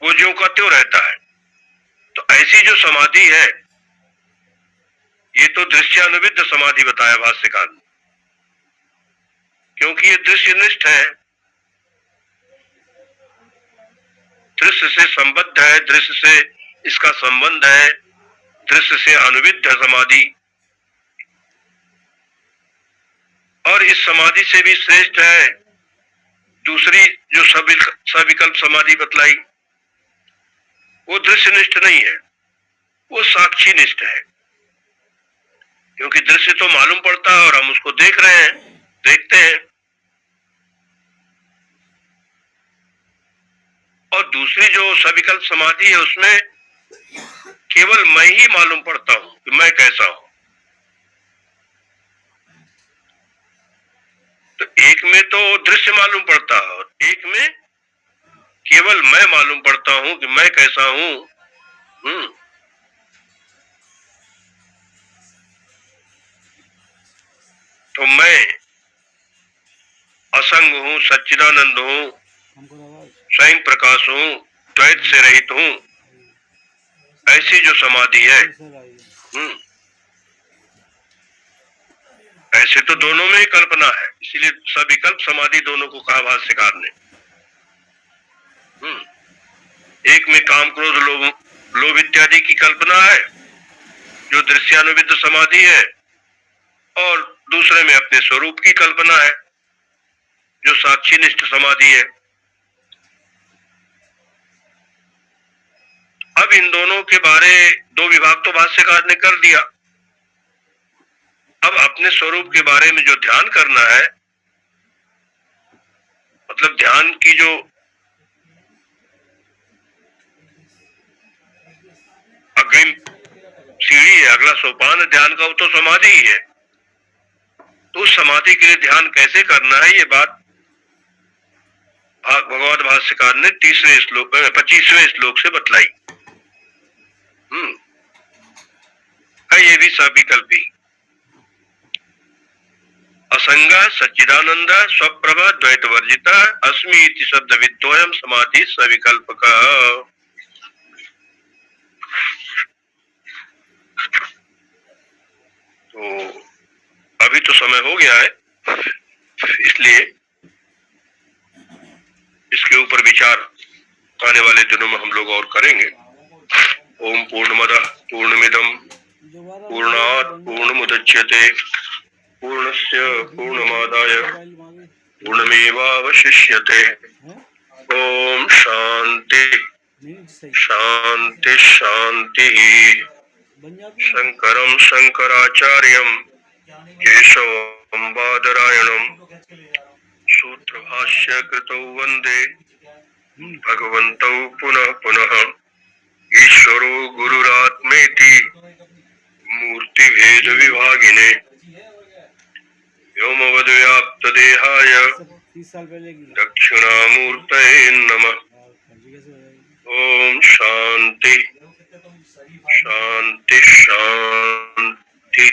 वो ज्यों का त्यों रहता है। तो ऐसी जो समाधि है, ये तो दृश्यानुविद्ध समाधि बताया भाष्यकार ने, क्योंकि ये दृश्यनिष्ठ है, दृश्य से संबद्ध है, दृश्य से इसका संबंध है, दृश्य से अनुविद्ध समाधि। और इस समाधि से भी श्रेष्ठ है दूसरी जो सविकल्प समाधि बतलाई। वो दृश्यनिष्ठ नहीं है, वो साक्षी निष्ठ है। क्योंकि दृश्य तो मालूम पड़ता है और हम उसको देख रहे हैं, देखते हैं। और दूसरी जो सविकल्प समाधि है, उसमें केवल मैं ही मालूम पड़ता हूं कि मैं कैसा हूं। तो एक में तो दृश्य मालूम पड़ता है और एक में केवल मैं मालूम पड़ता हूं कि मैं कैसा हूं। तो मैं असंग हूं, सच्चिदानंद हूं, स्वयं प्रकाश हूं, द्वैत से रहित हूं। ऐसी जो समाधि है, ऐसे तो दोनों में ही कल्पना है, इसीलिए सविकल्प समाधि दोनों को कहा भाष्यकार ने। एक में काम क्रोध लोभ इत्यादि की कल्पना है जो दृश्यानुविद्ध समाधि है, और दूसरे में अपने स्वरूप की कल्पना है जो साक्षी निष्ठ समाधि है। अब इन दोनों के बारे दो विभाग तो भाष्यकार ने कर दिया। अब अपने स्वरूप के बारे में जो ध्यान करना है, मतलब ध्यान की जो अग्रिम सीढ़ी है, अगला सोपान है ध्यान का, वो तो समाधि ही है। तो उस समाधि के लिए ध्यान कैसे करना है, ये बात भगवद भाष्यकार ने 25वें श्लोक से बतलाई है। ये भी सविकल्पी असंग सच्चिदानंद स्वप्रभ द्वैत वर्जिता अस्मि इति शब्द विद्वयम समाधि सविकल्पक। तो अभी तो समय हो गया है, इसलिए इसके ऊपर विचार आने वाले दिनों में हम लोग और करेंगे। ओम पूर्णमदः पूर्णमिदं पूर्णात् पूर्णमुदच्यते पूर्णस्य पूर्णमादाय पूर्णमेवावशिष्यते। ओम शांति शांति शांति। शंकरं शंकराचार्यं केशवं बादरायणं सूत्रभाष्य कृतौ वंदे भगवन्तौ पुनः पुनः। ईश्वरो गुरुरात्मेति मूर्ति भेद विभागिने व्योमवद् व्याप्त देहाय दक्षिणामूर्तये नमः। ओम शांति शांति शांति।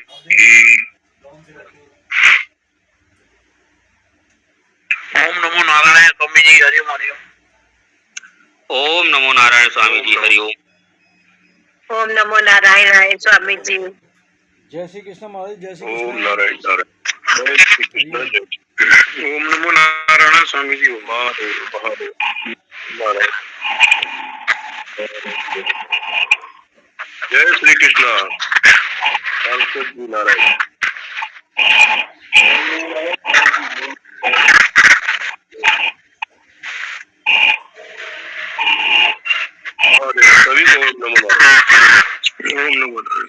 ओम नमो नारायण स्वामी जी, हरिओम हरिओम। ओम नमो नारायण स्वामी जी, हरिओम। ओम नमो नारायण स्वामी जी। जय श्री कृष्ण महाराज। जय श्री ओम कृष्ण। नारायण नारायण। जय श्री कृष्ण। जय ओम नमो नारायण स्वामी जी। महादेव महादेव नारायण। जय श्री कृष्ण। सांसद जी नारायण। सभी को ओम नमो नारायण। ओम नमो नारायण।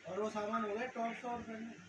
और वो सामान हो गए टॉप करने।